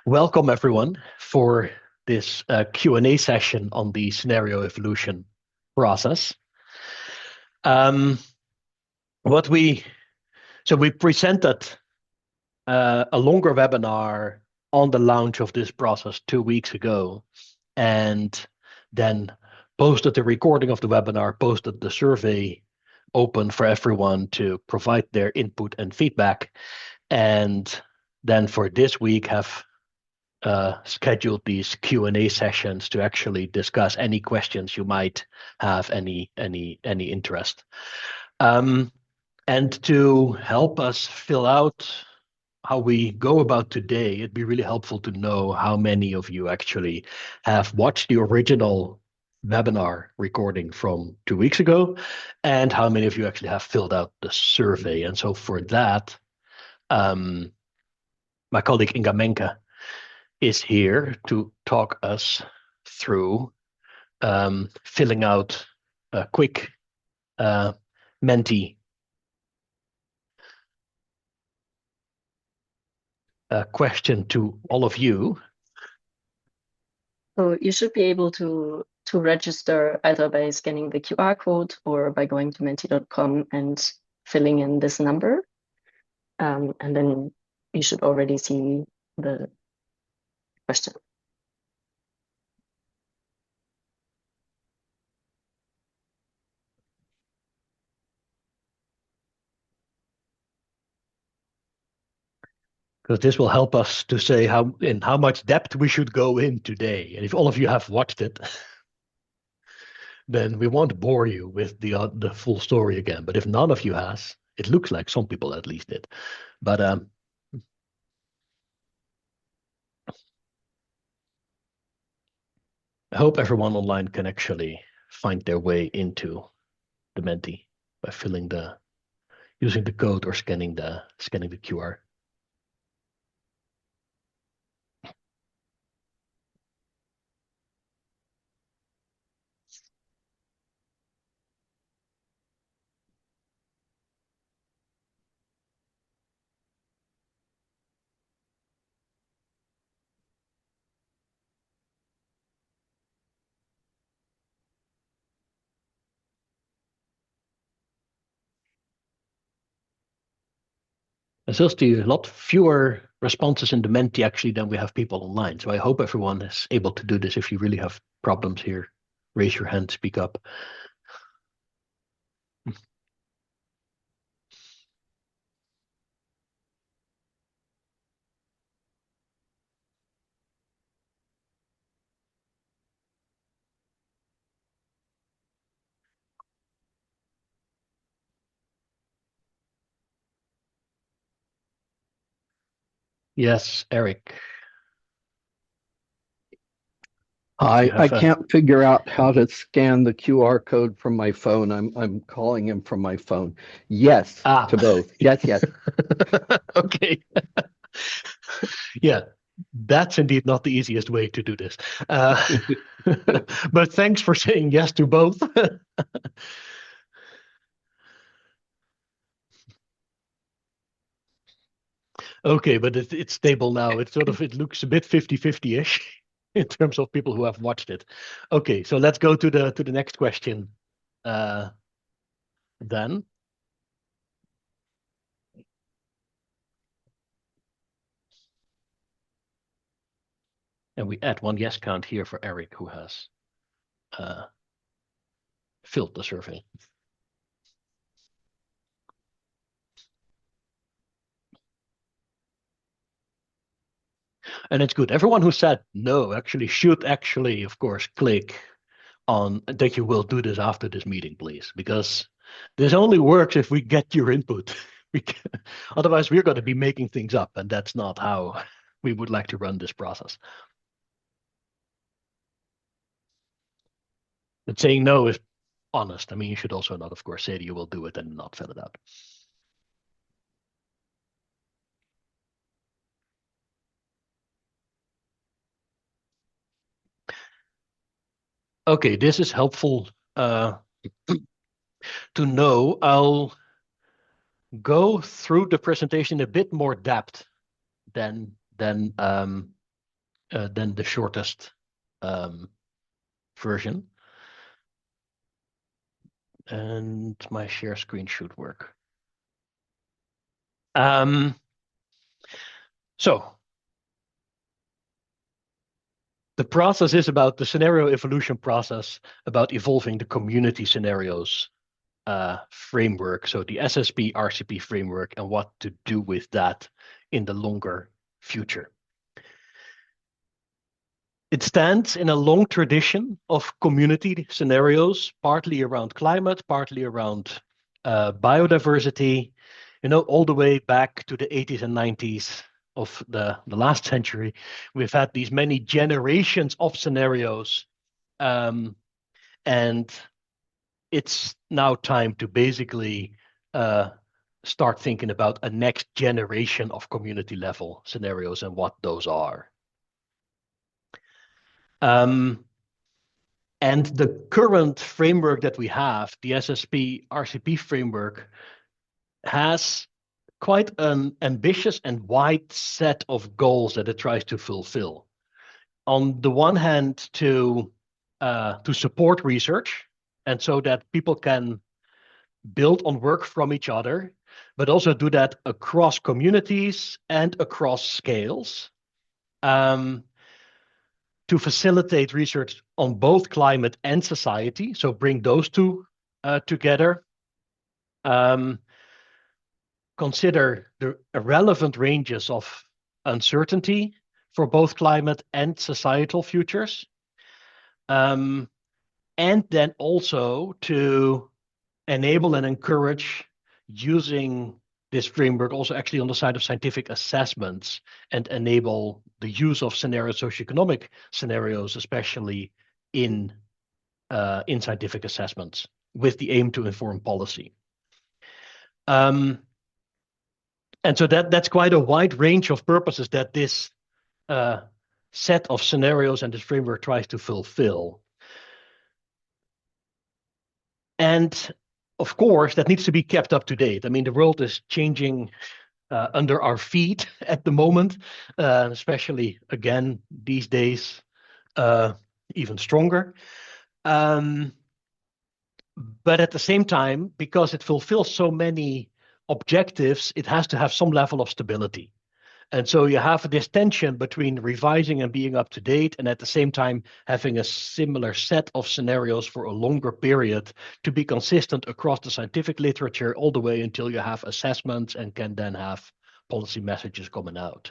Welcome everyone for this Q&A session on the scenario evolution process. Um, what we so we presented a longer webinar on the launch of this process 2 weeks ago, and then posted the recording of the webinar, posted the survey open for everyone to provide their input and feedback, and then for this week have scheduled these Q&A sessions to actually discuss any questions you might have, any interest. And to help us fill out how we go about today, it'd be really helpful to know how many of you actually have watched the original webinar recording from 2 weeks ago, and how many of you actually have filled out the survey. And so for that, my colleague Inga Menke is here to talk us through filling out a quick Menti question to all of you. So you should be able to register either by scanning the QR code or by going to menti.com and filling in this number. And then you should already see the question. Because this will help us to say in how much depth we should go in today. And if all of you have watched it, then we won't bore you with the full story again. But if none of you has, it looks like some people at least did. But I hope everyone online can actually find their way into the Menti by using the code or scanning the QR. There's just a lot fewer responses in the Menti actually than we have people online. So I hope everyone is able to do this. If you really have problems here, raise your hand, speak up. Yes, Eric. I can't figure out how to scan the QR code from my phone. I'm calling him from my phone. Yes to both. Yes, yes. Okay. Yeah, that's indeed not the easiest way to do this. But thanks for saying yes to both. Okay, but it's stable now. It looks a bit 50-50-ish in terms of people who have watched it. Okay, so let's go to the next question. Then. And we add one yes count here for Eric, who has filled the survey. And it's good. Everyone who said no should of course, click on that you will do this after this meeting, please, because this only works if we get your input. Otherwise, we're going to be making things up, and that's not how we would like to run this process. But saying no is honest. I mean, you should also not, of course, say that you will do it and not fill it out. Okay, this is helpful to know. I'll go through the presentation a bit more depth than than the shortest version. And my share screen should work. So the process is about the scenario evolution process, about evolving the community scenarios framework. So the SSP RCP framework and what to do with that in the longer future. It stands in a long tradition of community scenarios, partly around climate, partly around biodiversity, all the way back to the 80s and 90s of the last century. We've had these many generations of scenarios, and it's now time to basically start thinking about a next generation of community level scenarios and what those are. And the current framework that we have, the SSP RCP framework, has quite an ambitious and wide set of goals that it tries to fulfill. On the one hand, to support research, and so that people can build on work from each other, but also do that across communities and across scales. To facilitate research on both climate and society, so bring those two together. Consider the relevant ranges of uncertainty for both climate and societal futures. And then also to enable and encourage using this framework also actually on the side of scientific assessments and enable the use of socioeconomic scenarios, especially in scientific assessments, with the aim to inform policy. And so that's quite a wide range of purposes that this set of scenarios and this framework tries to fulfill. And of course, that needs to be kept up to date. I mean, the world is changing under our feet at the moment, especially, again, these days, even stronger. But at the same time, because it fulfills so many objectives, it has to have some level of stability. And so you have this tension between revising and being up to date, and at the same time having a similar set of scenarios for a longer period to be consistent across the scientific literature all the way until you have assessments and can then have policy messages coming out.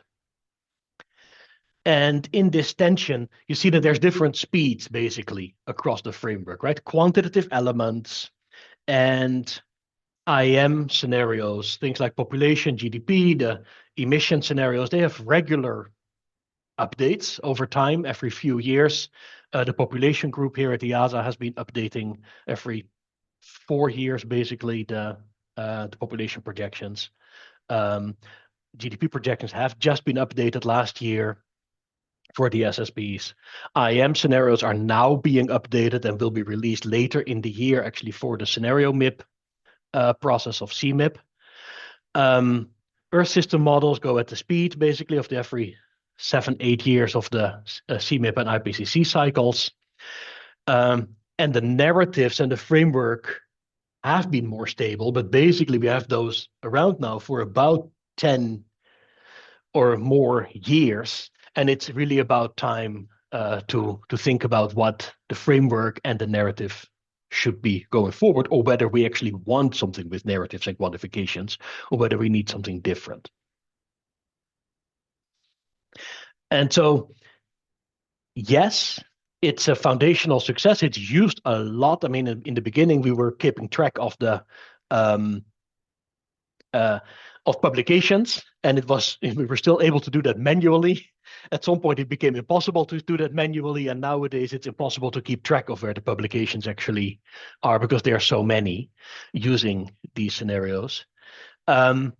And in this tension, you see that there's different speeds basically across the framework, right? Quantitative elements and IM scenarios, things like population, GDP, the emission scenarios, they have regular updates over time, every few years. The population group here at EASA has been updating every 4 years, basically, the population projections. GDP projections have just been updated last year for the SSPs. IM scenarios are now being updated and will be released later in the year, actually, for the scenario MIP process of CMIP. Earth system models go at the speed, basically, of the every 7-8 years of the CMIP and IPCC cycles. And the narratives and the framework have been more stable, but basically we have those around now for about 10 or more years. And it's really about time to think about what the framework and the narrative should be going forward, or whether we actually want something with narratives and quantifications, or whether we need something different. And so, yes, it's a foundational success. It's used a lot. I mean, in the beginning, we were keeping track of the of publications, and we were still able to do that manually. At some point, it became impossible to do that manually, and nowadays it's impossible to keep track of where the publications actually are because there are so many using these scenarios. But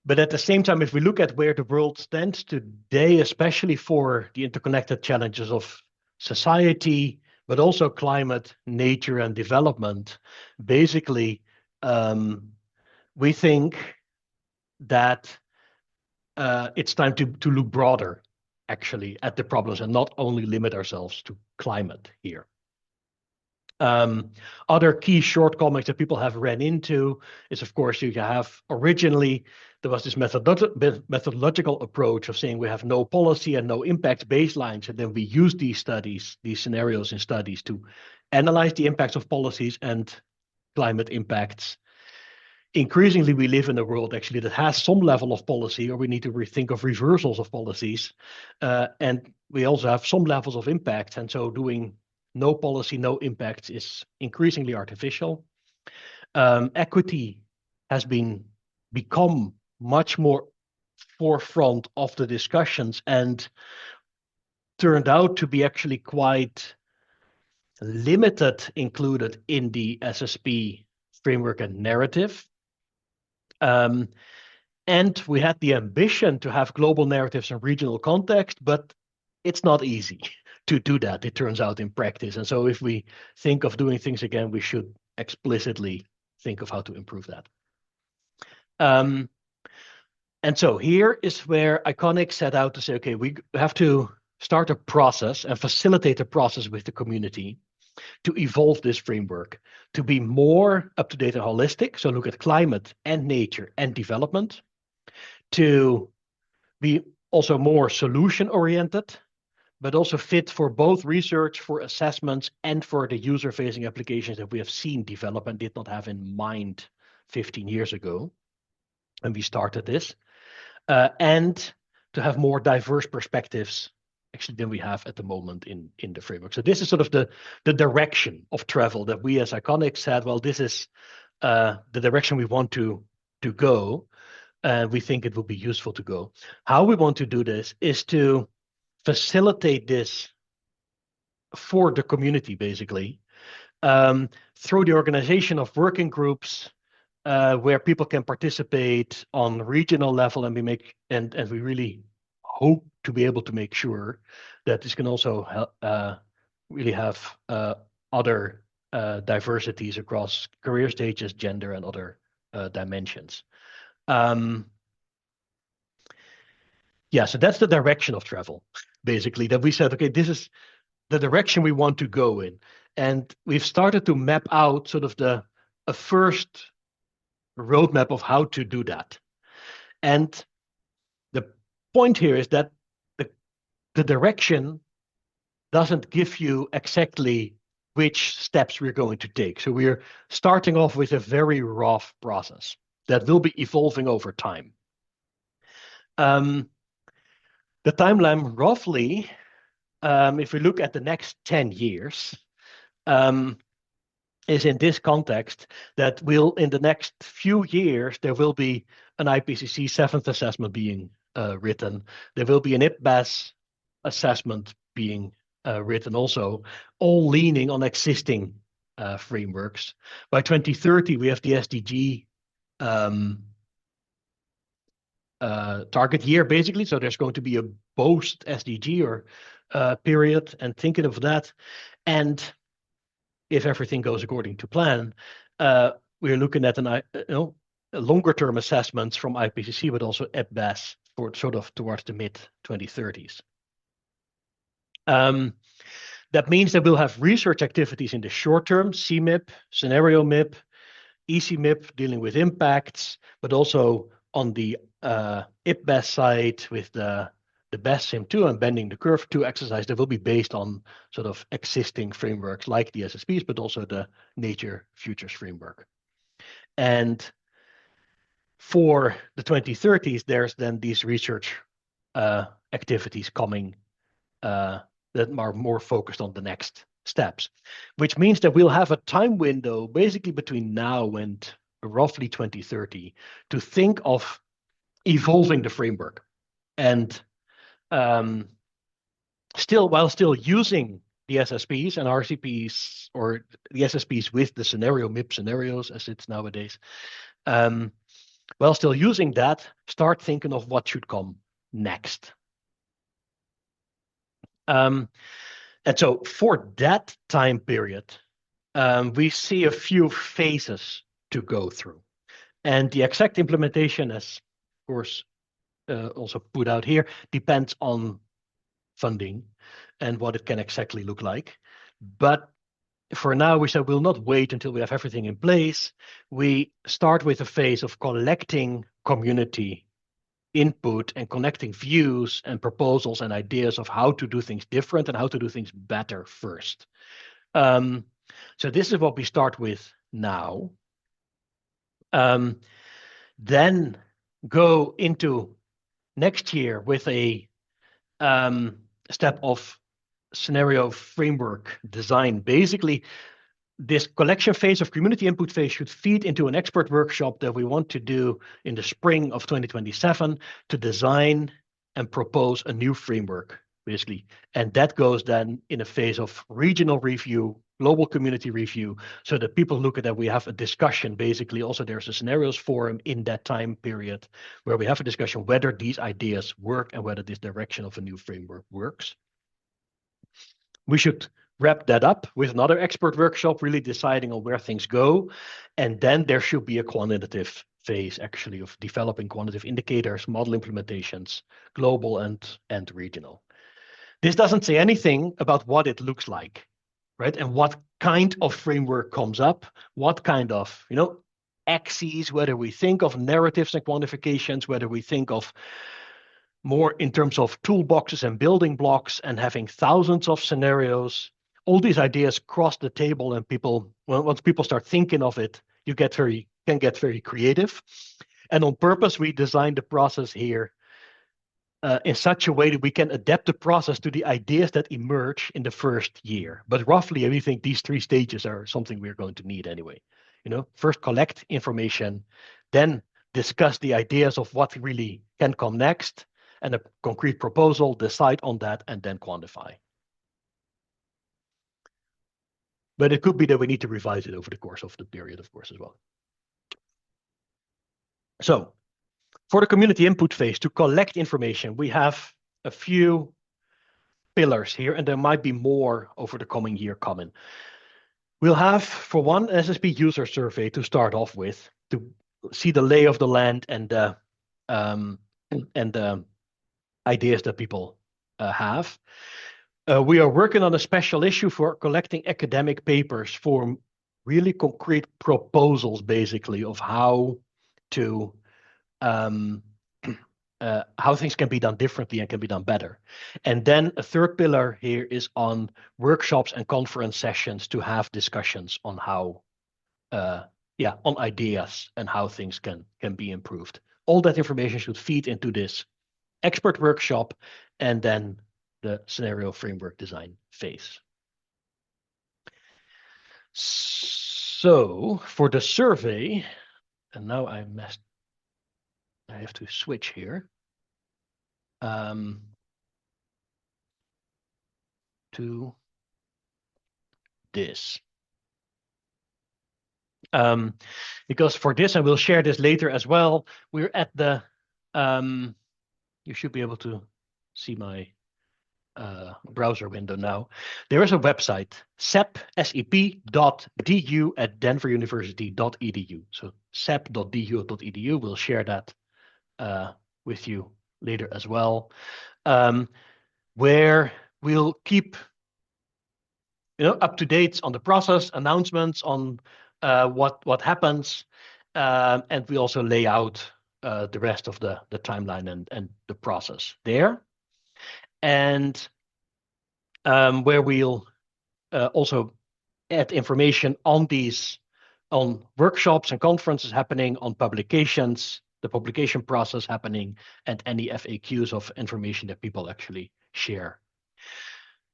at the same time, if we look at where the world stands today, especially for the interconnected challenges of society, but also climate, nature, and development, basically, we think that it's time to look broader actually at the problems and not only limit ourselves to climate here. Other key shortcomings that people have ran into is, of course, you have originally there was this methodological approach of saying we have no policy and no impact baselines, and then we use these studies, these scenarios in studies to analyze the impacts of policies and climate impacts. Increasingly, we live in a world actually that has some level of policy, or we need to rethink of reversals of policies, and we also have some levels of impact, and so doing no policy, no impact is increasingly artificial. Equity has become much more forefront of the discussions and turned out to be actually quite limited included in the SSP framework and narrative. And we had the ambition to have global narratives in regional context, but it's not easy to do that, it turns out, in practice. And so if we think of doing things again, we should explicitly think of how to improve that. And so here is where Iconic set out to say, okay, we have to start a process and facilitate a process with the community to evolve this framework, to be more up-to-date and holistic, so look at climate and nature and development, to be also more solution-oriented, but also fit for both research, for assessments, and for the user-facing applications that we have seen develop and did not have in mind 15 years ago when we started this, and to have more diverse perspectives actually than we have at the moment in the framework. So this is sort of the direction of travel that we as Iconic said, well, this is the direction we want to go, and we think it will be useful to go. How we want to do this is to facilitate this for the community, basically, through the organization of working groups where people can participate on regional level, and we really hope to be able to make sure that this can also really have other diversities across career stages, gender, and other dimensions. Yeah, so that's the direction of travel, basically, that we said, okay, this is the direction we want to go in. And we've started to map out sort of a first roadmap of how to do that. And the point here is that the direction doesn't give you exactly which steps we're going to take. So we're starting off with a very rough process that will be evolving over time. The timeline, roughly, if we look at the next 10 years, is in this context that in the next few years, there will be an IPCC 7th assessment being written. There will be an IPBES assessment being written also, all leaning on existing frameworks. By 2030, we have the SDG target year, basically. So there's going to be a post-SDG or period, and thinking of that. And if everything goes according to plan, we're looking at longer-term assessments from IPCC, but also IPBES for sort of towards the mid-2030s. That means that we'll have research activities in the short term, CMIP, scenario MIP, ECMIP dealing with impacts, but also on the IPBES side with the BESS SIM2 and bending the curve 2 exercise that will be based on sort of existing frameworks like the SSPs, but also the Nature Futures framework. And for the 2030s, there's then these research activities coming that are more focused on the next steps, which means that we'll have a time window basically between now and roughly 2030 to think of evolving the framework and while still using the SSPs and RCPs, or the SSPs with the scenario MIP scenarios as it's nowadays, while still using that, start thinking of what should come next. And so for that time period, we see a few phases to go through. And the exact implementation, as of course also put out here, depends on funding and what it can exactly look like. But for now, we said we'll not wait until we have everything in place. We start with a phase of collecting community input and connecting views and proposals and ideas of how to do things different and how to do things better first. So this is what we start with now. Then go into next year with a step of scenario framework design. Basically, this collection phase of community input phase should feed into an expert workshop that we want to do in the spring of 2027 to design and propose a new framework, basically. And that goes then in a phase of regional review, global community review, so that people look at that. We have a discussion, basically. Also, there's a scenarios forum in that time period where we have a discussion whether these ideas work and whether this direction of a new framework works. We should wrap that up with another expert workshop, really deciding on where things go. And then there should be a quantitative phase, actually, of developing quantitative indicators, model implementations, global and regional. This doesn't say anything about what it looks like, right? And what kind of framework comes up, what kind of, axes, whether we think of narratives and quantifications, whether we think of more in terms of toolboxes and building blocks and having thousands of scenarios. All these ideas cross the table, and once people start thinking of it, you can get very creative. And on purpose, we designed the process here in such a way that we can adapt the process to the ideas that emerge in the first year. But roughly, we think these 3 stages are something we're going to need anyway. First collect information, then discuss the ideas of what really can come next, and a concrete proposal, decide on that, and then quantify. But it could be that we need to revise it over the course of the period, of course, as well. So for the community input phase, to collect information, we have a few pillars here, and there might be more over the coming year coming. We'll have, for one, an SSP user survey to start off with, to see the lay of the land and ideas that people have. We are working on a special issue for collecting academic papers for really concrete proposals, basically, of how to how things can be done differently and can be done better. And then a third pillar here is on workshops and conference sessions to have discussions on how, on ideas and how things can be improved. All that information should feed into this expert workshop and then the scenario framework design phase. So for the survey, and now I have to switch here to this. Because for this, and we'll share this later as well, we're at the, you should be able to see my browser window now. There is a website, sep.du@denveruniversity.edu. So sep.du.edu. We'll share that with you later as well, where we'll keep up to date on the process, announcements on what happens, and we also lay out the rest of the timeline and the process there. And where we'll also add information on workshops and conferences happening, on publications, the publication process happening, and any FAQs of information that people actually share.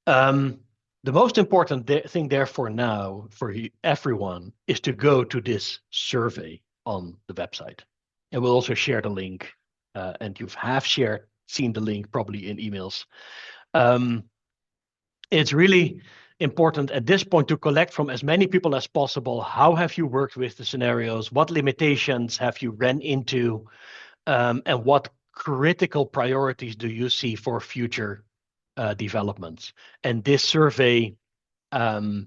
The most important thing therefore now for everyone is to go to this survey on the website. And we'll also share the link, and you have seen the link probably in emails. It's really important at this point to collect from as many people as possible. How have you worked with the scenarios? What limitations have you ran into? And what critical priorities do you see for future developments? And this survey has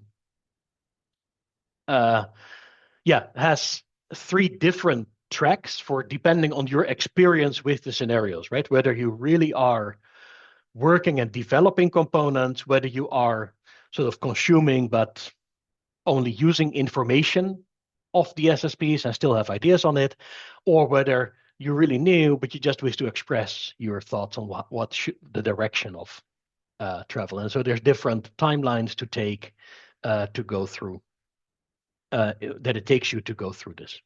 3 different tracks for depending on your experience with the scenarios, right? Whether you really are working and developing components, whether you are sort of consuming but only using information of the SSPs and still have ideas on it, or whether you're really new but you just wish to express your thoughts on what should the direction of travel. And so there's different timelines to take to go through that it takes you to go through this.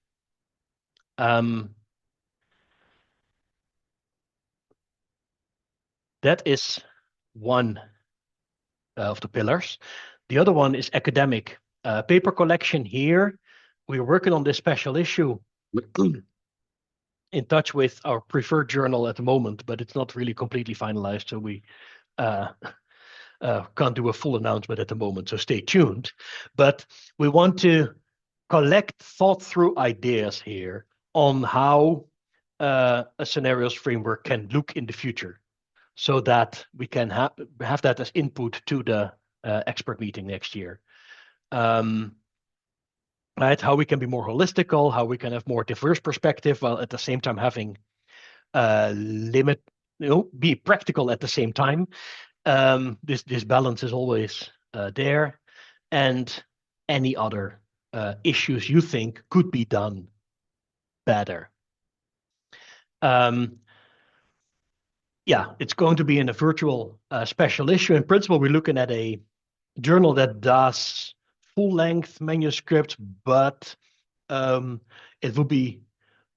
That is one of the pillars. The other one is academic paper collection. Here, we're working on this special issue in touch with our preferred journal at the moment, but it's not really completely finalized, so we can't do a full announcement at the moment, so stay tuned. But we want to collect thought-through ideas here on how a scenarios framework can look in the future, so that we can have that as input to the expert meeting next year. Right, how we can be more holistical, how we can have more diverse perspective, while at the same time having be practical at the same time. This balance is always there, and any other issues you think could be done better. Yeah, it's going to be in a virtual special issue. In principle, we're looking at a journal that does full-length manuscripts, but it would be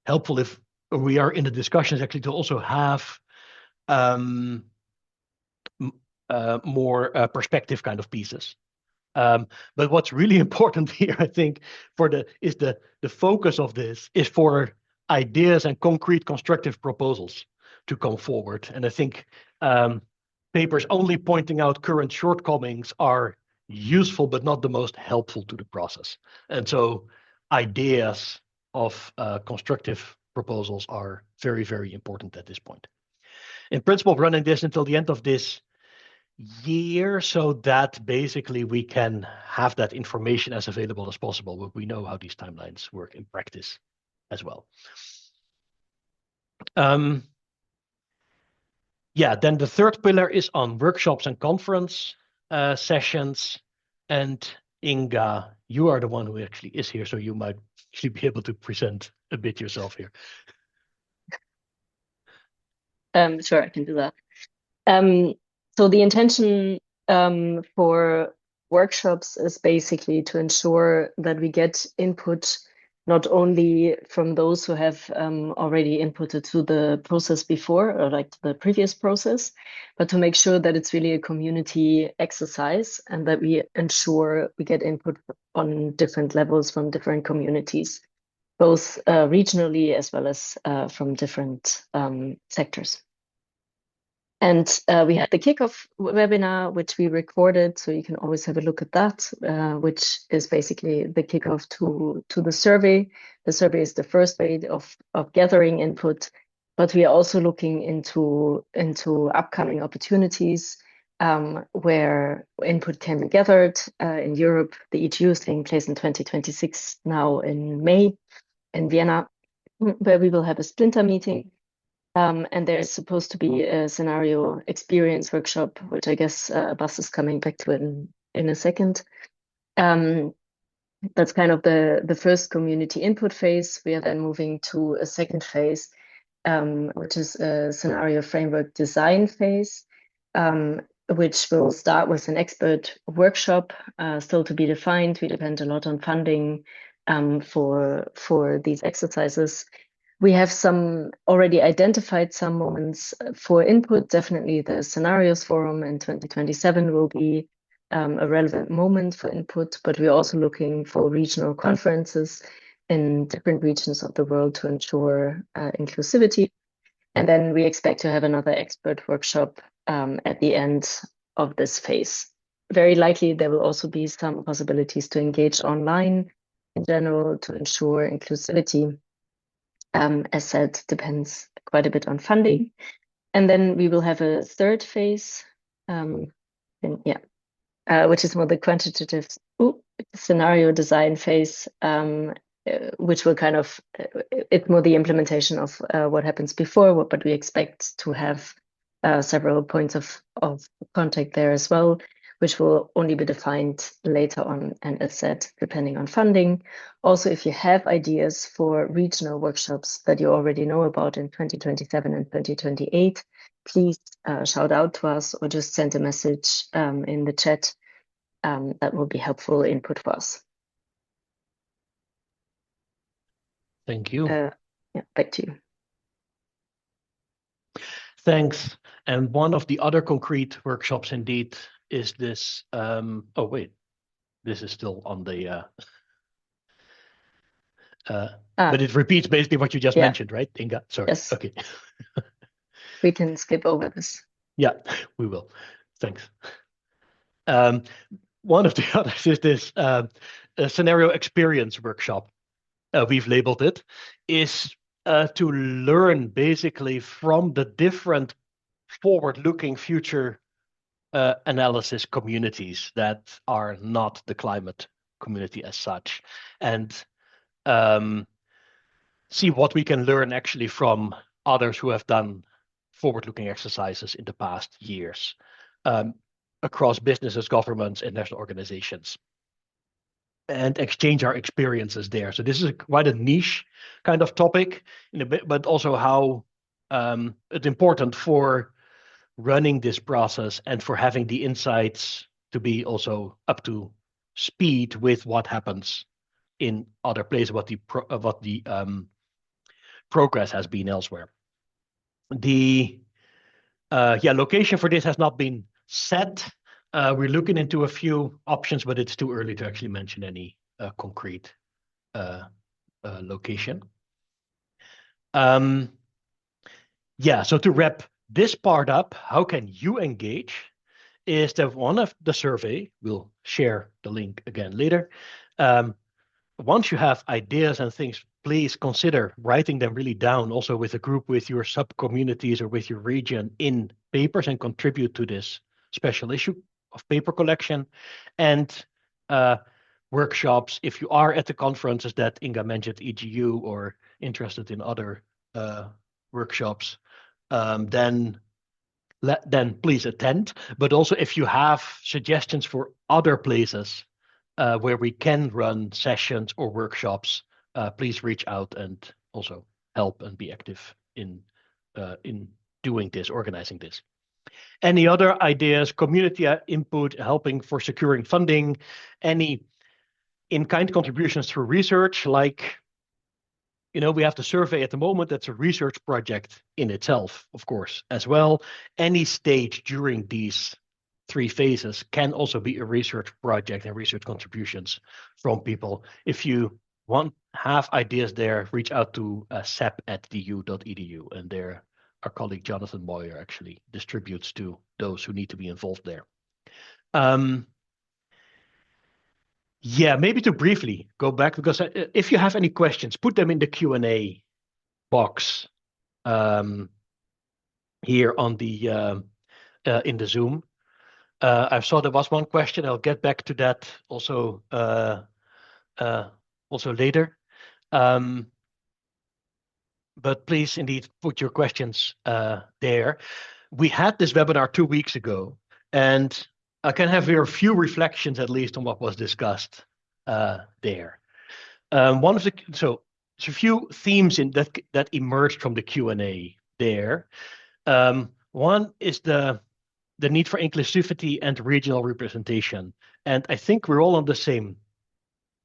helpful if we are in the discussions actually to also have more perspective kind of pieces. But what's really important here, I think, is the focus of this is for ideas and concrete constructive proposals to come forward. And I think papers only pointing out current shortcomings are useful, but not the most helpful to the process. And so ideas of constructive proposals are very, very important at this point. In principle, running this until the end of this year, so that basically we can have that information as available as possible, but we know how these timelines work in practice as well. Yeah, then the third pillar is on workshops and conference sessions. And Inga, you are the one who actually is here, so you might actually be able to present a bit yourself here. Sure, I can do that. So the intention for workshops is basically to ensure that we get input not only from those who have already inputted to the process before, or like the previous process, but to make sure that it's really a community exercise and that we ensure we get input on different levels from different communities, both regionally as well as from different sectors. And we had the kickoff webinar, which we recorded, so you can always have a look at that, which is basically the kickoff to the survey. The survey is the first way of gathering input, but we are also looking into upcoming opportunities where input can be gathered. In Europe, the ETU is taking place in 2026, now in May in Vienna, where we will have a splinter meeting. And there is supposed to be a scenario experience workshop, which I guess Bas is coming back to in a second. That's kind of the first community input phase. We are then moving to a second phase, which is a scenario framework design phase, which will start with an expert workshop, still to be defined. We depend a lot on funding for these exercises. We have already identified some moments for input. Definitely the scenarios forum in 2027 will be a relevant moment for input, but we're also looking for regional conferences in different regions of the world to ensure inclusivity. And then we expect to have another expert workshop at the end of this phase. Very likely there will also be some possibilities to engage online in general to ensure inclusivity. As said, depends quite a bit on funding. And then we will have a third phase, which is more the quantitative scenario design phase, which will kind of, it's more the implementation of what happens before, but we expect to have several points of contact there as well, which will only be defined later on, and as said, depending on funding. Also, if you have ideas for regional workshops that you already know about in 2027 and 2028, please shout out to us or just send a message in the chat. That will be helpful input for us. Thank you. Yeah, back to you. Thanks. And one of the other concrete workshops indeed is this. Oh, wait, this is still on the. But it repeats basically what you just mentioned, right, Inga? Sorry. Yes. Okay. We can skip over this. Yeah, we will. Thanks. One of the others is this scenario experience workshop. We've labeled it, is to learn basically from the different forward-looking future analysis communities that are not the climate community as such, and see what we can learn actually from others who have done forward-looking exercises in the past years across businesses, governments, and national organizations, and exchange our experiences there. So this is quite a niche kind of topic, in a bit, but also how it's important for running this process and for having the insights to be also up to speed with what happens in other places, what the progress has been elsewhere. The location for this has not been set. We're looking into a few options, but it's too early to actually mention any concrete location. So to wrap this part up, how can you engage? Is that one of the survey, we'll share the link again later. Once you have ideas and things, please consider writing them really down, also with a group, with your sub-communities or with your region, in papers, and contribute to this special issue of paper collection and workshops. If you are at the conferences that Inga mentioned, EGU, or interested in other workshops, then please attend. But also, if you have suggestions for other places where we can run sessions or workshops, please reach out and also help and be active in doing this, organizing this. Any other ideas, community input, helping for securing funding, any in-kind contributions through research, like, we have the survey at the moment. That's a research project in itself, of course, as well. Any stage during these 3 phases can also be a research project and research contributions from people. If you have ideas there, reach out to sep@du.edu, and there our colleague Jonathan Moyer actually distributes to those who need to be involved there. Maybe to briefly go back, because if you have any questions, put them in the Q&A box here on the in the Zoom. I saw there was one question. I'll get back to that also later. But please indeed put your questions there. We had this webinar 2 weeks ago, and I can have here a few reflections at least on what was discussed there. So a few themes that emerged from the Q&A there. One is the need for inclusivity and regional representation, and I think we're all on the same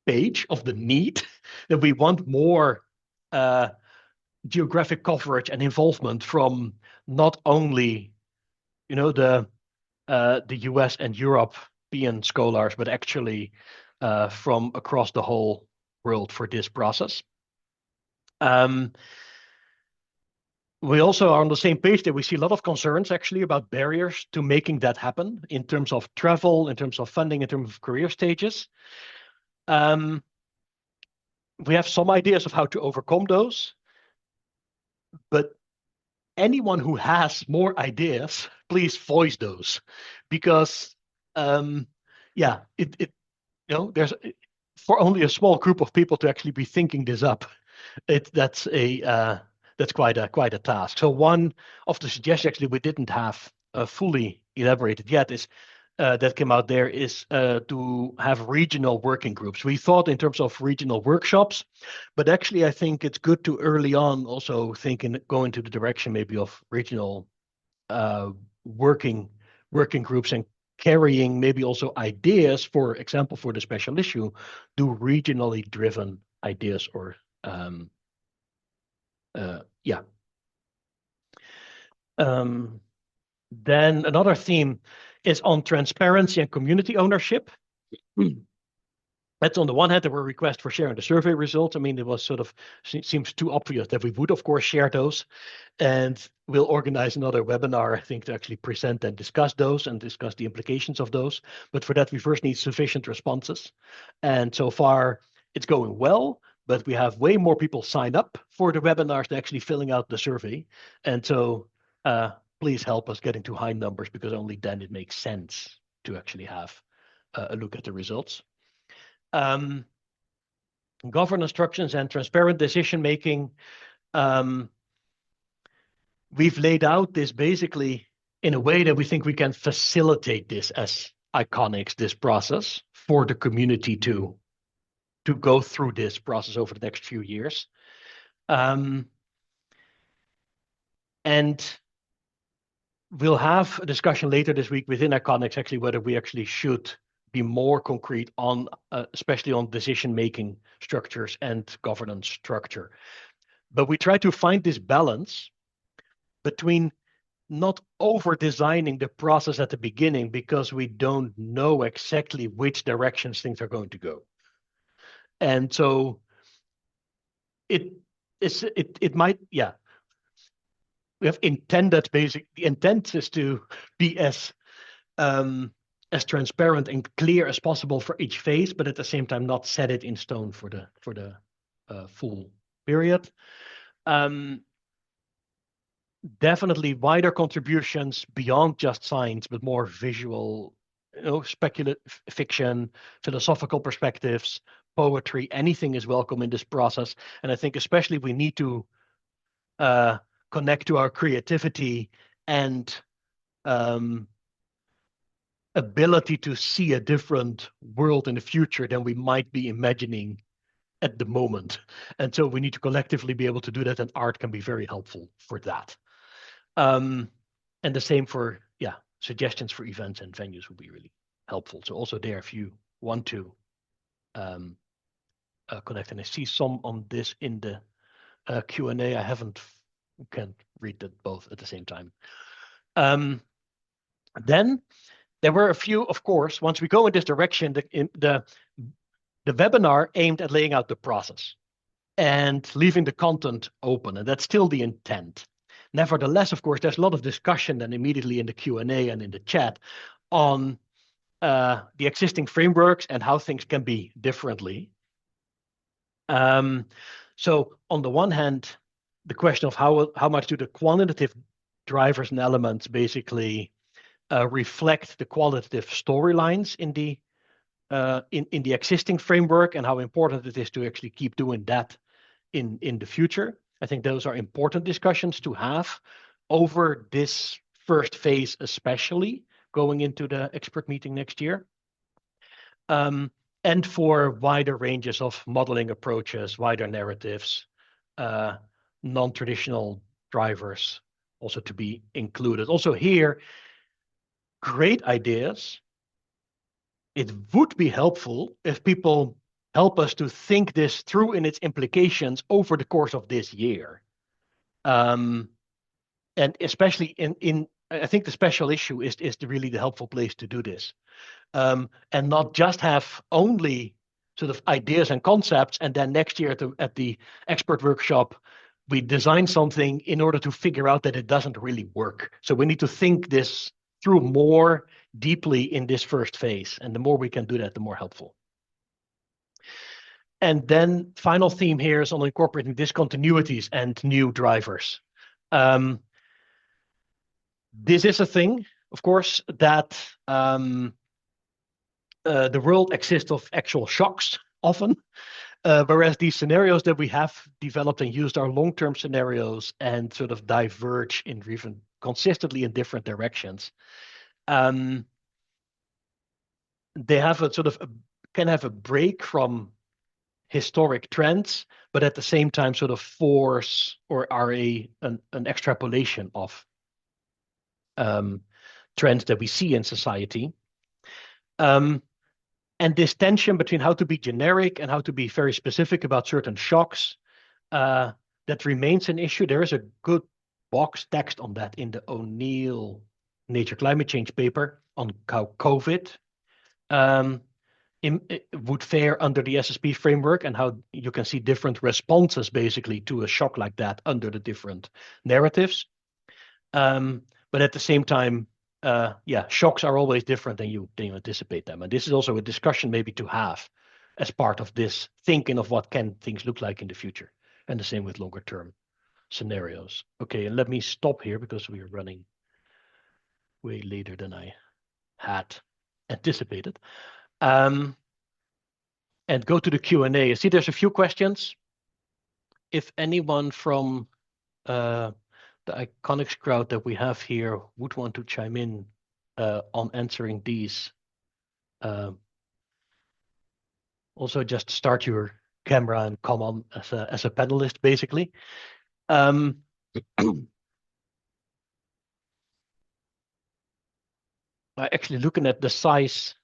page of the need that we want more geographic coverage and involvement from not only the US and European scholars, but actually from across the whole world for this process. We also are on the same page that we see a lot of concerns actually about barriers to making that happen in terms of travel, in terms of funding, in terms of career stages. We have some ideas of how to overcome those, but anyone who has more ideas, please voice those, because there's for only a small group of people to actually be thinking this up. That's a that's quite a task. So one of the suggestions actually we didn't have fully elaborated yet is that came out there is to have regional working groups. We thought in terms of regional workshops, but actually I think it's good to early on also go into the direction maybe of regional working groups and carrying maybe also ideas, for example, for the special issue, do regionally driven ideas or yeah. Then another theme is on transparency and community ownership. That's on the one hand, there were requests for sharing the survey results. I mean, it was sort of seems too obvious that we would, of course, share those. And we'll organize another webinar, I think, to actually present and discuss those and discuss the implications of those. But for that, we first need sufficient responses. And so far, it's going well, but we have way more people sign up for the webinars than actually filling out the survey. And so please help us getting to high numbers, because only then it makes sense to actually have a look at the results. Governance structures and transparent decision making. We've laid out this basically in a way that we think we can facilitate this as Iconics, this process for the community to go through this process over the next few years. And we'll have a discussion later this week within Iconics actually whether we actually should be more concrete on, especially on decision-making structures and governance structure. But we try to find this balance between not over-designing the process at the beginning because we don't know exactly which directions things are going to go. And so it might, yeah. We have intended the intent is to be as transparent and clear as possible for each phase, but at the same time not set it in stone for the full period. Definitely wider contributions beyond just science, but more visual, speculative fiction, philosophical perspectives, poetry, anything is welcome in this process. And I think especially we need to connect to our creativity and ability to see a different world in the future than we might be imagining at the moment. And so we need to collectively be able to do that, and art can be very helpful for that. And the same for, suggestions for events and venues would be really helpful. So also there, if you want to connect, and I see some on this in the Q&A, can't read that both at the same time. Then there were a few, of course, once we go in this direction, the webinar aimed at laying out the process and leaving the content open, and that's still the intent. Nevertheless, of course, there's a lot of discussion then immediately in the Q&A and in the chat on the existing frameworks and how things can be differently. So on the one hand, the question of how much do the quantitative drivers and elements basically reflect the qualitative storylines in the existing framework, and how important it is to actually keep doing that in the future. I think those are important discussions to have over this first phase, especially going into the expert meeting next year. And for wider ranges of modeling approaches, wider narratives, non-traditional drivers also to be included. Also here, great ideas. It would be helpful if people help us to think this through in its implications over the course of this year. And especially I think the special issue is really the helpful place to do this. And not just have only sort of ideas and concepts, and then next year at the expert workshop, we design something in order to figure out that it doesn't really work. So we need to think this through more deeply in this first phase. And the more we can do that, the more helpful. And then final theme here is on incorporating discontinuities and new drivers. This is a thing, of course, that the world exists of actual shocks often. Whereas these scenarios that we have developed and used are long-term scenarios and sort of diverge in even consistently in different directions. They have a sort of can have a break from historic trends, but at the same time sort of force or are an extrapolation of trends that we see in society. And this tension between how to be generic and how to be very specific about certain shocks, that remains an issue. There is a good box text on that in the O'Neill Nature Climate Change paper on how COVID would fare under the SSP framework and how you can see different responses basically to a shock like that under the different narratives. But at the same time, shocks are always different than you anticipate them. And this is also a discussion maybe to have as part of this thinking of what can things look like in the future. And the same with longer term scenarios. Okay, and let me stop here because we are running way later than I had anticipated. And go to the Q&A. I see there's a few questions. If anyone from the Iconics crowd that we have here would want to chime in on answering these, also just start your camera and come on as a panelist, basically. Actually, looking at the size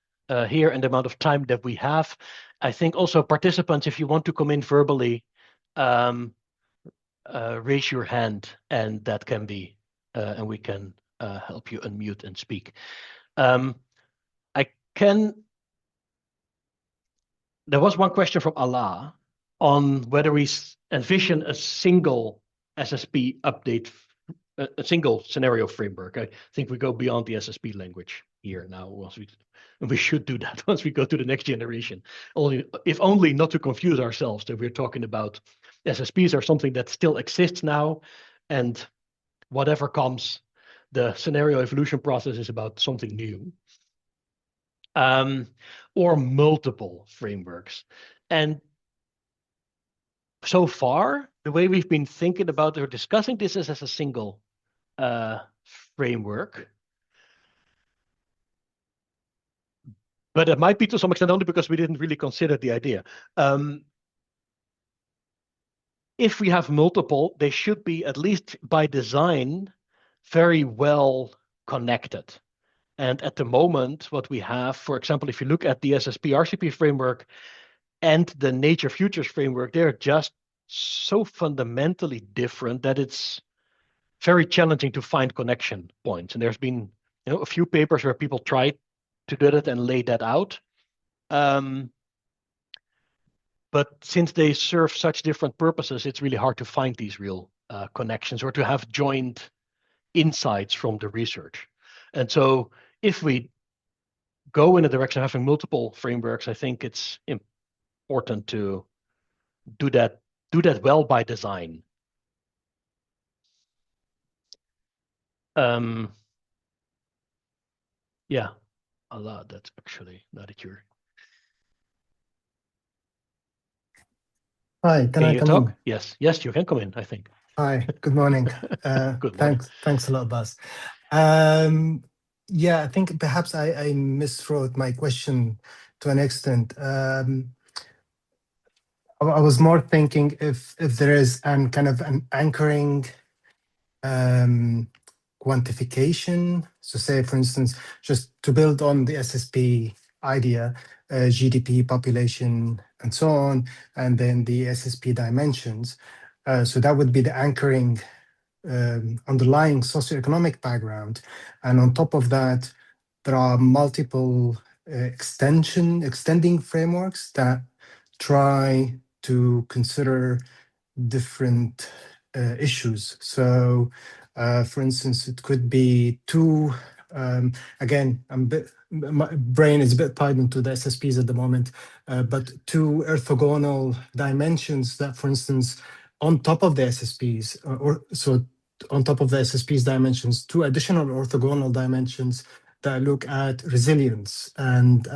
here and the amount of time that we have, I think also participants, if you want to come in verbally, raise your hand, and that can be, and we can help you unmute and speak. There was one question from Allah on whether we envision a single SSP update, a single scenario framework. I think we go beyond the SSP language here now. We should do that once we go to the next generation. If only not to confuse ourselves that we're talking about SSPs are something that still exists now, and whatever comes, the scenario evolution process is about something new. Or multiple frameworks. And so far, the way we've been thinking about or discussing this is as a single framework. But it might be to some extent only because we didn't really consider the idea. If we have multiple, they should be, at least by design, very well connected. And at the moment, what we have, for example, if you look at the SSP RCP framework and the Nature Futures framework, they're just so fundamentally different that it's very challenging to find connection points. And there's been a few papers where people tried to do that and lay that out. But since they serve such different purposes, it's really hard to find these real connections or to have joint insights from the research. And so if we go in a direction of having multiple frameworks, I think it's important to do that well by design. Yeah, Allah, that's actually not at your. Hi, can I come in? Yes, you can come in, I think. Hi, good morning. Good morning. Thanks a lot, Bas. Yeah, I think perhaps I miswrote my question to an extent. I was more thinking if there is an kind of an anchoring quantification. So say, for instance, just to build on the SSP idea, GDP, population, and so on, and then the SSP dimensions. So that would be the anchoring underlying socioeconomic background. And on top of that, there are multiple extending frameworks that try to consider different issues. So, for instance, it could be two, again, my brain is a bit tied into the SSPs at the moment, but two orthogonal dimensions that, for instance, on top of the SSPs, on top of the SSPs dimensions, two additional orthogonal dimensions that look at resilience and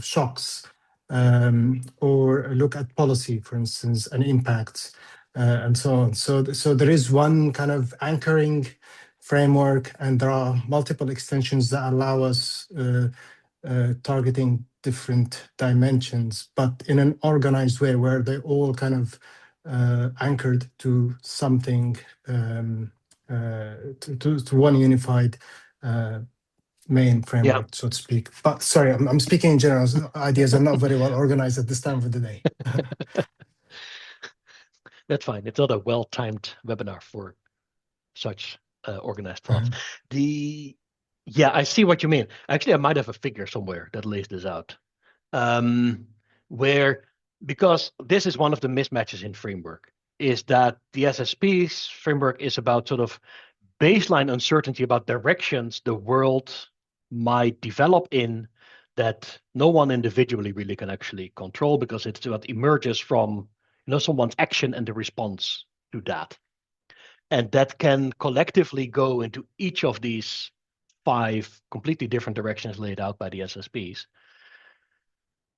shocks or look at policy, for instance, and impacts, and so on. So there is one kind of anchoring framework, and there are multiple extensions that allow us targeting different dimensions, but in an organized way where they all kind of anchored to something, to one unified main framework, so to speak. But sorry, I'm speaking in general ideas. I'm not very well organized at this time of the day. That's fine. It's not a well-timed webinar for such organized thoughts. Yeah, I see what you mean. Actually, I might have a figure somewhere that lays this out. Because this is one of the mismatches in framework, is that the SSP's framework is about sort of baseline uncertainty about directions the world might develop in that no one individually really can actually control, because it's what emerges from someone's action and the response to that. And that can collectively go into each of these 5 completely different directions laid out by the SSPs.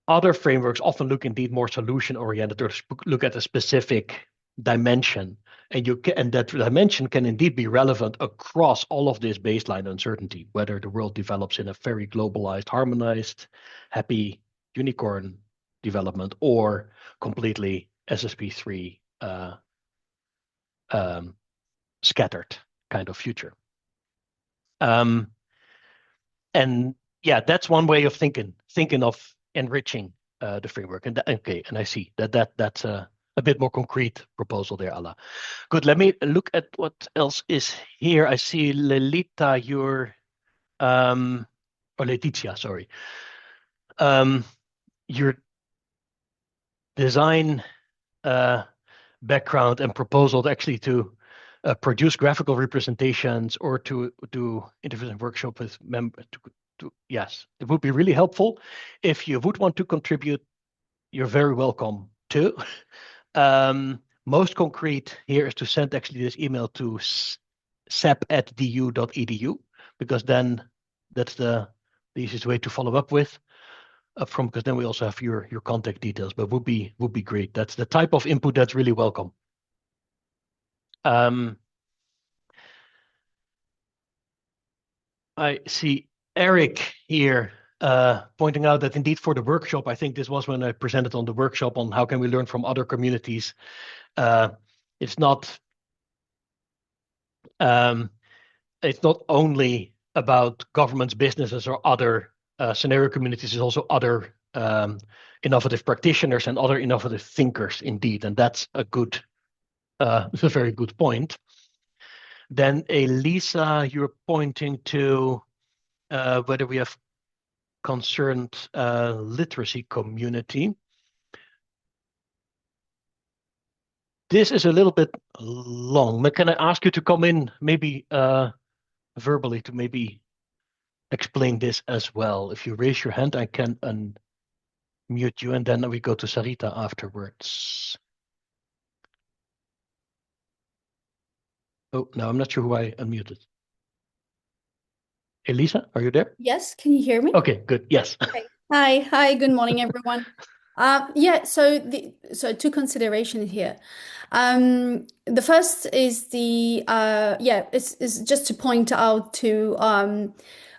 Other frameworks often look indeed more solution-oriented, or look at a specific dimension, and that dimension can indeed be relevant across all of this baseline uncertainty, whether the world develops in a very globalized, harmonized, happy unicorn development, or completely SSP3 scattered kind of future. And yeah, that's one way of thinking of enriching the framework. And and I see that's a bit more concrete proposal there, Alla. Good. Let me look at what else is here. I see Lelita, or Letitia, sorry. Your design background and proposal actually to produce graphical representations or to do interviews and workshop with members. Yes, it would be really helpful. If you would want to contribute, you're very welcome too. Most concrete here is to send actually this email to sep@du.edu, because then that's the easiest way to follow up with. Because then we also have your contact details, but would be great. That's the type of input that's really welcome. I see Eric here pointing out that indeed for the workshop, I think this was when I presented on the workshop on how can we learn from other communities. It's not only about governments, businesses, or other scenario communities. It's also other innovative practitioners and other innovative thinkers indeed, and that's a very good point. Then Elisa, you're pointing to whether we have concerned literacy community. This is a little bit long, but can I ask you to come in maybe verbally to maybe explain this as well? If you raise your hand, I can unmute you, and then we go to Sarita afterwards. Oh, no, I'm not sure who I unmuted. Elisa, are you there? Yes, can you hear me? Okay, good. Yes. Okay. Hi, good morning, everyone. Yeah, so 2 considerations here. The first is it's just to point out to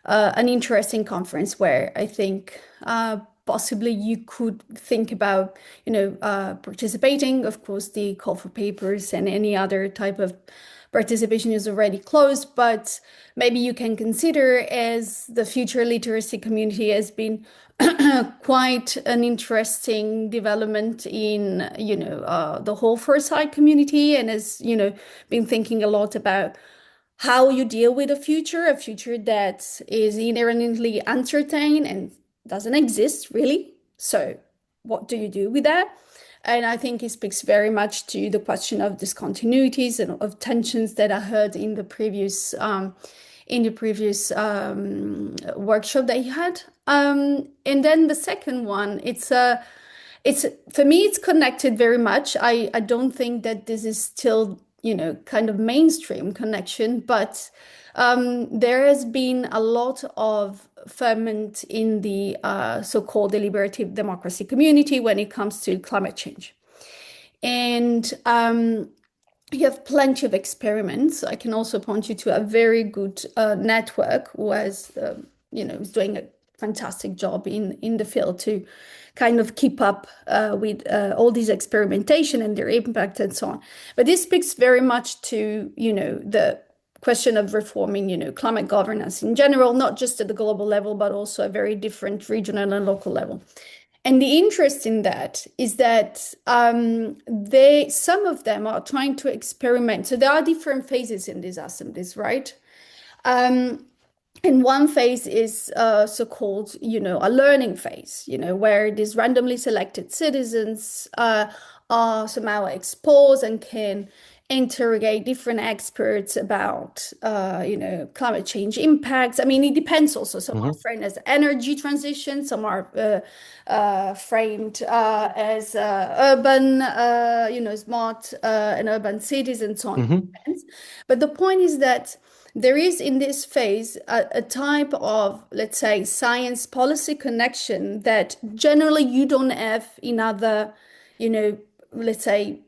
an interesting conference where I think possibly you could think about, participating. Of course, the call for papers and any other type of participation is already closed, but maybe you can consider, as the future literacy community has been quite an interesting development in, the whole foresight community, and has, been thinking a lot about how you deal with a future that is inherently uncertain and doesn't exist really. So what do you do with that? And I think it speaks very much to the question of discontinuities and of tensions that I heard in the previous workshop that you had. And then the second one, it's for me, it's connected very much. I don't think that this is still kind of mainstream connection, but there has been a lot of ferment in the so-called deliberative democracy community when it comes to climate change. And you have plenty of experiments. I can also point you to a very good network who has, is doing a fantastic job in the field to kind of keep up with all these experimentation and their impact and so on. But this speaks very much to, the question of reforming, climate governance in general, not just at the global level, but also a very different regional and local level. And the interest in that is that some of them are trying to experiment. So there are different phases in these assemblies, right? And one phase is so-called, a learning phase, where these randomly selected citizens are somehow exposed and can interrogate different experts about, climate change impacts. I mean, it depends also. Some are framed as energy transition, some are framed as urban, smart and urban cities and so on. But the point is that there is in this phase a type of, let's say, science policy connection that generally you don't have in other, let's say,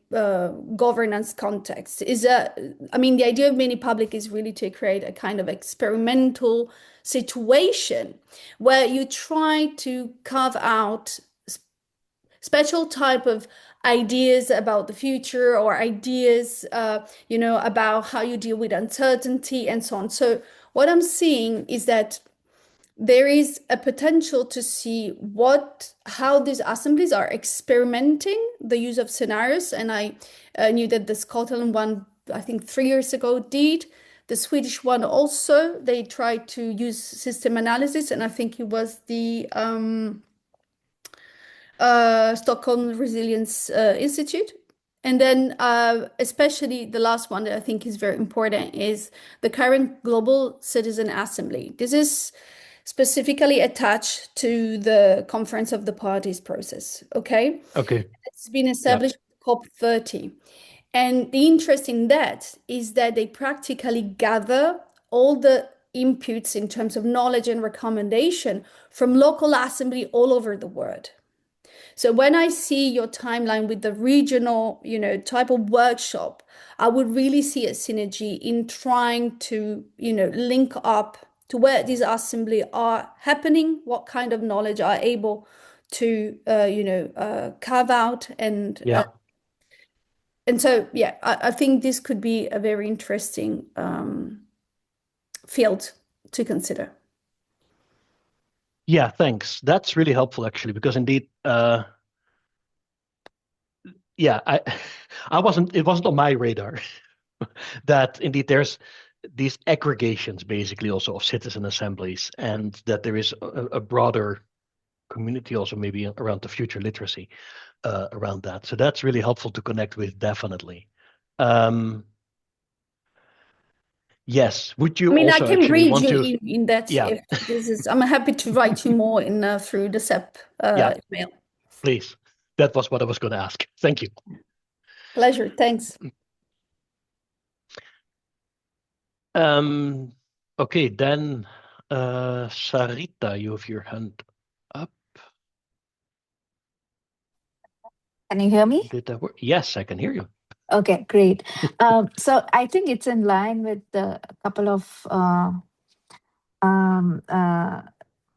governance context. I mean, the idea of mini public is really to create a kind of experimental situation where you try to carve out special type of ideas about the future or ideas, about how you deal with uncertainty and so on. So what I'm seeing is that there is a potential to see how these assemblies are experimenting the use of scenarios. And I knew that the Scotland one, I think 3 years ago, did. The Swedish one also, they tried to use system analysis, and I think it was the Stockholm Resilience Institute. And then especially the last one that I think is very important is the current Global Citizen Assembly. This is specifically attached to the Conference of the Parties process, okay? Okay. It's been established COP30. And the interest in that is that they practically gather all the inputs in terms of knowledge and recommendation from local assembly all over the world. So when I see your timeline with the regional, type of workshop, I would really see a synergy in trying to, link up to where these assembly are happening, what kind of knowledge are able to, carve out and so, I think this could be a very interesting field to consider. Yeah, thanks. That's really helpful actually, because indeed, it wasn't on my radar that indeed there's these aggregations basically also of citizen assemblies, and that there is a broader community also maybe around the future literacy around that. So that's really helpful to connect with, definitely. Yes. Would you I also can actually read want you to? in that. Yeah. If this is, I'm happy to write you more in through the SEP email. Please. That was what I was going to ask. Thank you. Pleasure. Thanks. Okay, then Sarita, you have your hand up. Can you hear me? Did that work? Yes, I can hear you. Okay, great. So I think it's in line with a couple of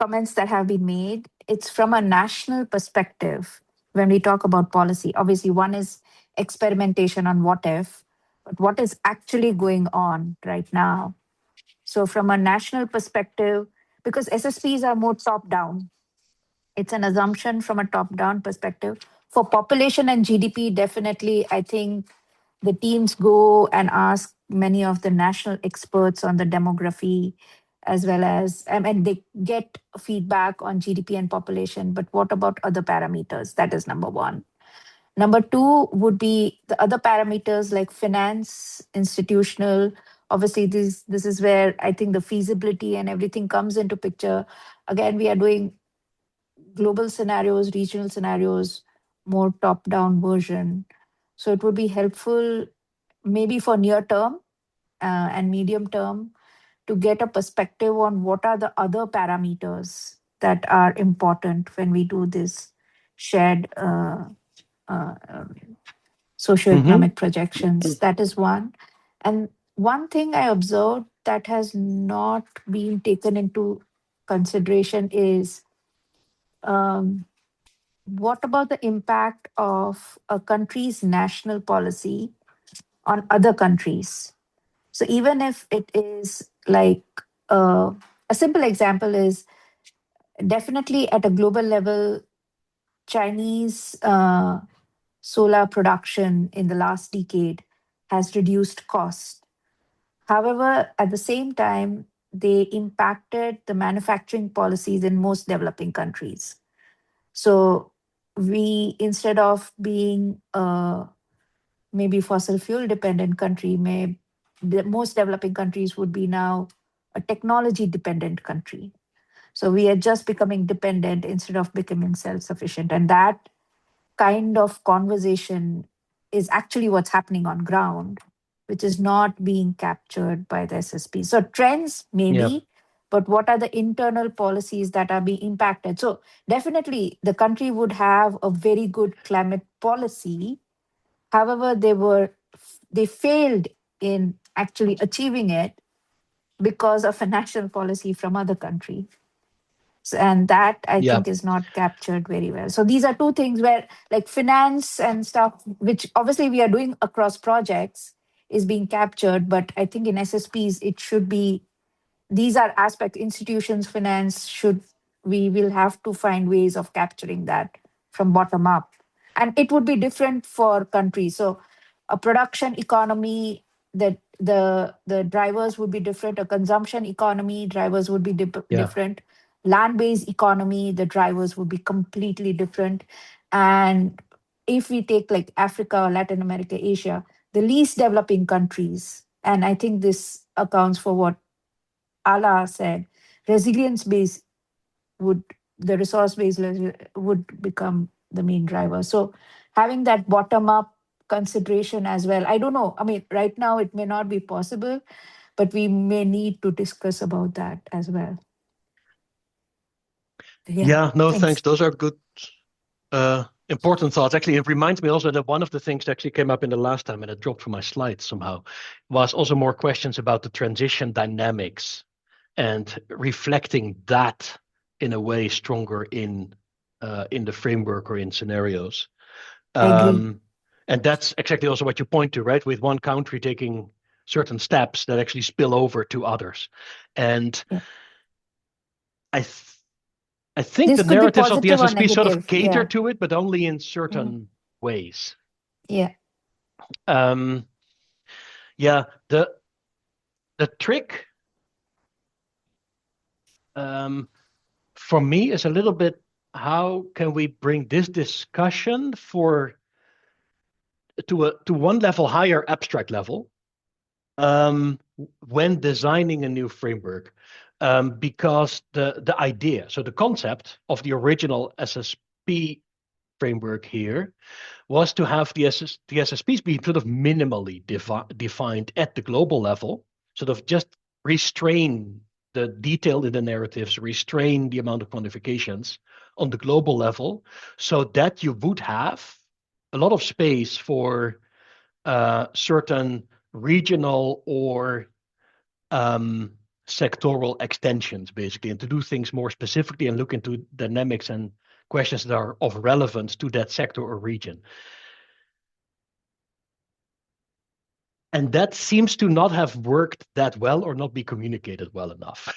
comments that have been made. It's from a national perspective when we talk about policy. Obviously, one is experimentation on what if, but what is actually going on right now. So from a national perspective, because SSPs are more top-down, it's an assumption from a top-down perspective. For population and GDP, definitely, I think the teams go and ask many of the national experts on the demography, as well as, they get feedback on GDP and population, but what about other parameters? That is number one. Number two would be the other parameters like finance, institutional. Obviously, this is where I think the feasibility and everything comes into picture. Again, we are doing global scenarios, regional scenarios, more top-down version. So it would be helpful maybe for near term and medium term, to get a perspective on what are the other parameters that are important when we do this shared socioeconomic projections. That is one. And one thing I observed that has not been taken into consideration is what about the impact of a country's national policy on other countries? So even if it is like a simple example is definitely at a global level, Chinese solar production in the last decade has reduced cost. However, at the same time, they impacted the manufacturing policies in most developing countries. So we, instead of being maybe fossil fuel dependent country, the most developing countries would be now a technology dependent country. So we are just becoming dependent instead of becoming self sufficient. And that kind of conversation is actually what's happening on ground, which is not being captured by the SSP. So trends maybe, but what are the internal policies that are being impacted? So definitely the country would have a very good climate policy. However, they failed in actually achieving it because of a national policy from other country. And that I think is not captured very well. So these are two things where like finance and stuff, which obviously we are doing across projects, is being captured. But I think in SSPs, it should be, these are aspects, institutions, finance we will have to find ways of capturing that from bottom up. And it would be different for countries. So a production economy, that the drivers would be different. A consumption economy, drivers would be different. Land-based economy, the drivers would be completely different. And if we take like Africa or Latin America, Asia, the least developing countries, and I think this accounts for what Ala said, resilience-based the resource-based would become the main driver. So having that bottom-up consideration as well. I don't know. I mean, right now it may not be possible, but we may need to discuss about that as well. Thanks. Those are good, important thoughts. Actually, it reminds me also that one of the things that actually came up in the last time, and it dropped from my slides somehow, was also more questions about the transition dynamics and reflecting that in a way stronger in the framework or in scenarios. I agree. And that's exactly also what you point to, right? With one country taking certain steps that actually spill over to others. And I think this the narratives of the positive or SSP sort of negative. cater to it, but only in certain ways. Yeah. The trick for me is a little bit, how can we bring this discussion to one level higher, abstract level, when designing a new framework, because the idea, so the concept of the original SSP framework here was to have the SSPs be sort of minimally defined at the global level, sort of just restrain the detail in the narratives, restrain the amount of quantifications on the global level, so that you would have a lot of space for certain regional or sectoral extensions, basically, and to do things more specifically and look into dynamics and questions that are of relevance to that sector or region. And that seems to not have worked that well or not be communicated well enough.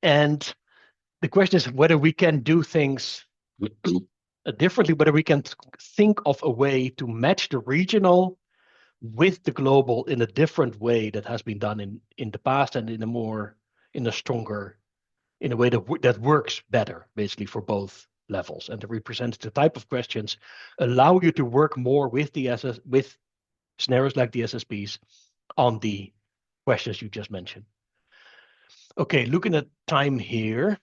And the question is whether we can do things differently, whether we can think of a way to match the regional with the global in a different way that has been done in the past, and in a way that works better, basically, for both levels. And the representative type of questions allow you to work more with with scenarios like the SSPs on the questions you just mentioned. Okay, looking at time here,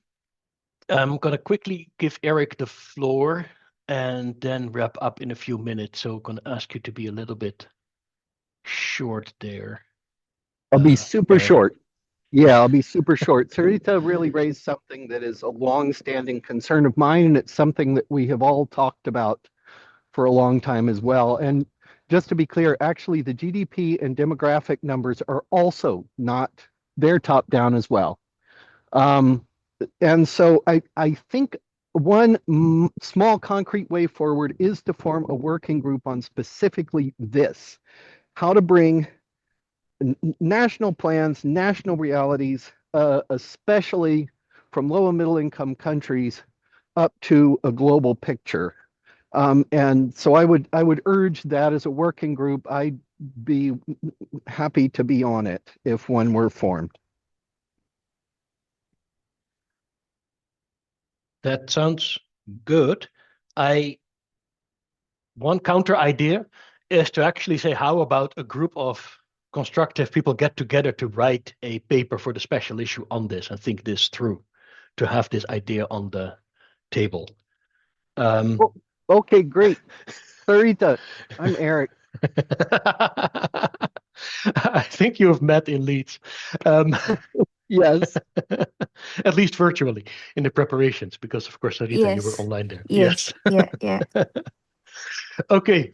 I'm going to quickly give Eric the floor and then wrap up in a few minutes. So I'm going to ask you to be a little bit short there. I'll be super short. Yeah, I'll be super short. Sarita really raised something that is a long-standing concern of mine, and it's something that we have all talked about for a long time as well. And just to be clear, actually, the GDP and demographic numbers are also not, they're top down as well. And so I think one small concrete way forward is to form a working group on specifically this, how to bring national plans, national realities, especially from low and middle income countries up to a global picture. And so I would urge that as a working group. I'd be happy to be on it if one were formed. That sounds good. One counter idea is to actually say, how about a group of constructive people get together to write a paper for the special issue on this and think this through, to have this idea on the table. Okay, great. Sarita, I'm Eric. I think you have met in Leeds. Yes. At least virtually in the preparations, because of course, Sarita, Yes. you were online there. Yes. Yeah. Okay.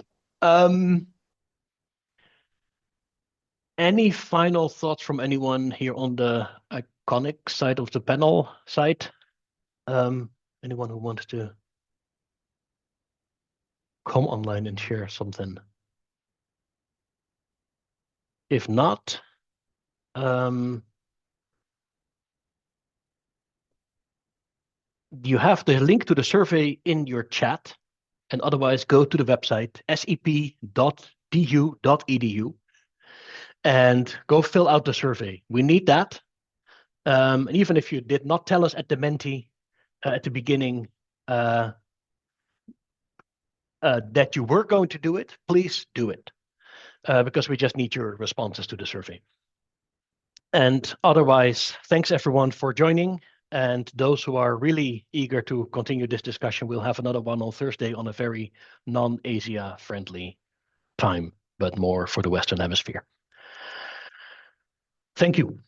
Any final thoughts from anyone here on the iconic side of the panel side? Anyone who wants to come online and share something? If not, you have the link to the survey in your chat, and otherwise go to the website sep.du.edu and go fill out the survey. We need that. And even if you did not tell us at the Menti at the beginning that you were going to do it, please do it, because we just need your responses to the survey. And otherwise, thanks everyone for joining. And those who are really eager to continue this discussion, we'll have another one on Thursday on a very non-Asia friendly time, but more for the Western Hemisphere. Thank you.